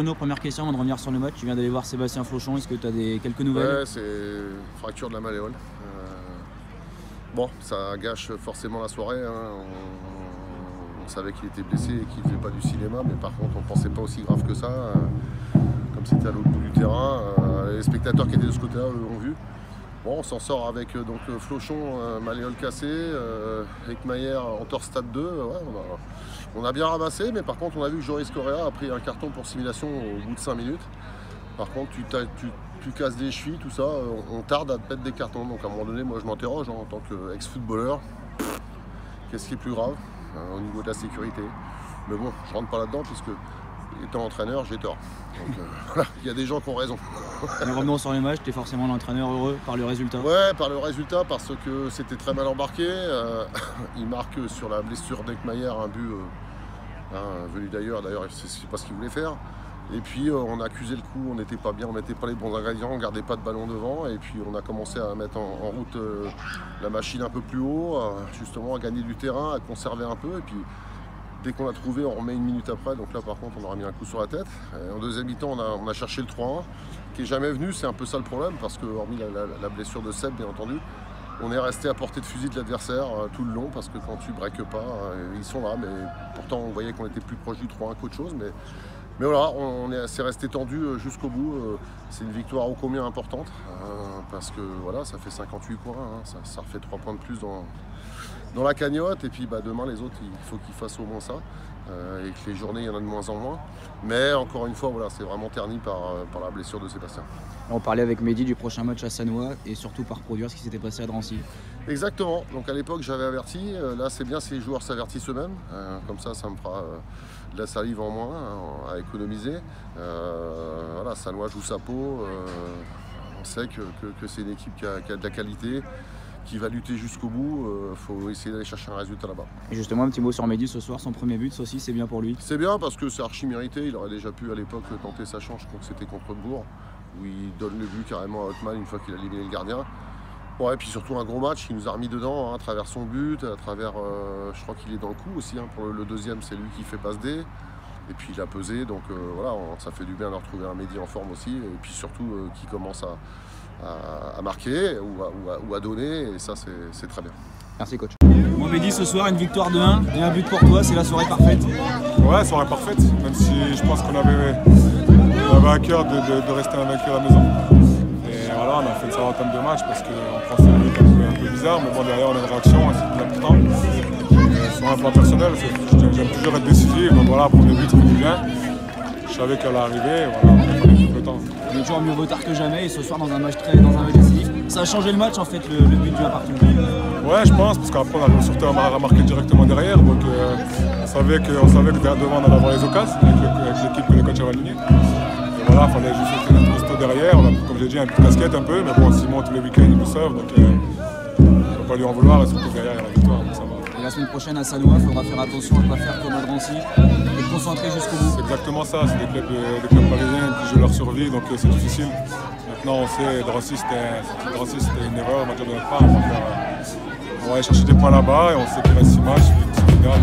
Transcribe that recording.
Bruno, première question avant de revenir sur le match. Tu viens d'aller voir Sébastien Flochon, est-ce que tu as quelques nouvelles? Ouais, c'est fracture de la malléole. Bon, ça gâche forcément la soirée. Hein. On savait qu'il était blessé et qu'il ne faisait pas du cinéma, mais par contre on ne pensait pas aussi grave que ça. Comme c'était à l'autre bout du terrain. Les spectateurs qui étaient de ce côté-là l'ont vu. Bon, on s'en sort avec donc Flochon, malléole cassée, Ekmayer entorse stade 2. Ouais, on a bien ramassé, mais par contre on a vu que Joris Correa a pris un carton pour simulation au bout de 5 minutes. Par contre tu casses des chevilles, tout ça, on tarde à te mettre des cartons. Donc à un moment donné, moi je m'interroge en tant qu'ex-footballeur, qu'est-ce qui est plus grave au niveau de la sécurité. Mais bon, je rentre pas là-dedans puisque étant entraîneur, j'ai tort. Donc voilà, il y a des gens qui ont raison. Mais revenons sur les matchs, tu es forcément l'entraîneur heureux par le résultat? Ouais, par le résultat, parce que c'était très mal embarqué. Il marque sur la blessure d'Ekmayer un but venu d'ailleurs, je ne sais pas ce qu'il voulait faire. Et puis on a accusé le coup, on n'était pas bien, on n'était pas les bons ingrédients, on ne gardait pas de ballon devant. Et puis on a commencé à mettre en route la machine un peu plus haut, justement à gagner du terrain, à conserver un peu. Et puis dès qu'on l'a trouvé, on remet une minute après. Donc là par contre on aura mis un coup sur la tête. Et en deuxième mi-temps on a cherché le 3-1, qui n'est jamais venu. C'est un peu ça le problème, parce que hormis la blessure de Seb bien entendu, on est resté à portée de fusil de l'adversaire tout le long, parce que quand tu breaks pas, ils sont là. Mais pourtant on voyait qu'on était plus proche du 3-1 qu'autre chose. Mais voilà, c'est resté tendu jusqu'au bout. C'est une victoire ô combien importante, parce que voilà, ça fait 58 points, hein, ça refait 3 points de plus dans la cagnotte. Et puis demain, les autres, il faut qu'ils fassent au moins ça. Et que les journées, il y en a de moins en moins. Mais encore une fois, voilà, c'est vraiment terni par la blessure de Sébastien. On parlait avec Mehdi du prochain match à Sannois et surtout par produire ce qui s'était passé à Drancy. Exactement, donc à l'époque j'avais averti, là c'est bien si les joueurs s'avertissent eux-mêmes, comme ça me fera de la salive en moins à économiser. Voilà, Sannois joue sa peau, on sait que c'est une équipe qui a de la qualité, qui va lutter jusqu'au bout. Faut essayer d'aller chercher un résultat là-bas. Et justement, un petit mot sur Mehdi ce soir, son premier but, ça aussi c'est bien pour lui? C'est bien parce que c'est archi mérité, il aurait déjà pu à l'époque tenter sa chance, je crois que c'était contre Bourg, où il donne le but carrément à Hotman une fois qu'il a éliminé le gardien. Ouais, et puis surtout un gros match, il nous a remis dedans, hein, à travers son but, à travers, je crois qu'il est dans le coup aussi, hein, pour le deuxième c'est lui qui fait passe D, et puis il a pesé, donc voilà, ça fait du bien de retrouver un Mehdi en forme aussi, et puis surtout qui commence à marquer ou à donner, et ça c'est très bien. Merci coach. Bon Mehdi, ce soir une victoire de 1 et un but pour toi, c'est la soirée parfaite? Ouais, soirée parfaite, même si je pense qu'on avait à cœur de rester invaincu à la maison. Et voilà, on a fait une soirée de match parce qu'on prend ce but un peu bizarre, mais bon derrière on a une réaction, c'est plus important. Sur un plan personnel, j'aime toujours être décisif, donc voilà, premier but ça fait du bien. Je savais qu'elle allait arriver, voilà, on a fallu tout le temps. On est toujours mieux vaut tard que jamais, et ce soir dans un match décisif, ça a changé le match en fait, le but du appartement. Ouais, je pense, parce qu'après on a surtout remarqué directement derrière, donc on savait que devant on allait avoir les occasions avec l'équipe que le coach avait alignée. Voilà, il fallait juste être costaud derrière. On a, comme j'ai dit, un peu de casquette un peu, mais bon, Simon tous les week-ends il nous sauve, donc on ne peut pas lui en vouloir, et surtout derrière il y a la victoire, donc ça va. Et la semaine prochaine à Sannois, il faudra faire attention à ne pas faire comme à Drancy, et te concentrer jusqu'au bout. C'est exactement ça, c'est des clubs parisiens qui jouent leur survie, donc c'est difficile. Maintenant on sait, Drancy c'était une erreur, on va dire de notre part. On va aller chercher des points là-bas, et on sait qu'il reste 6 matchs, c'est final.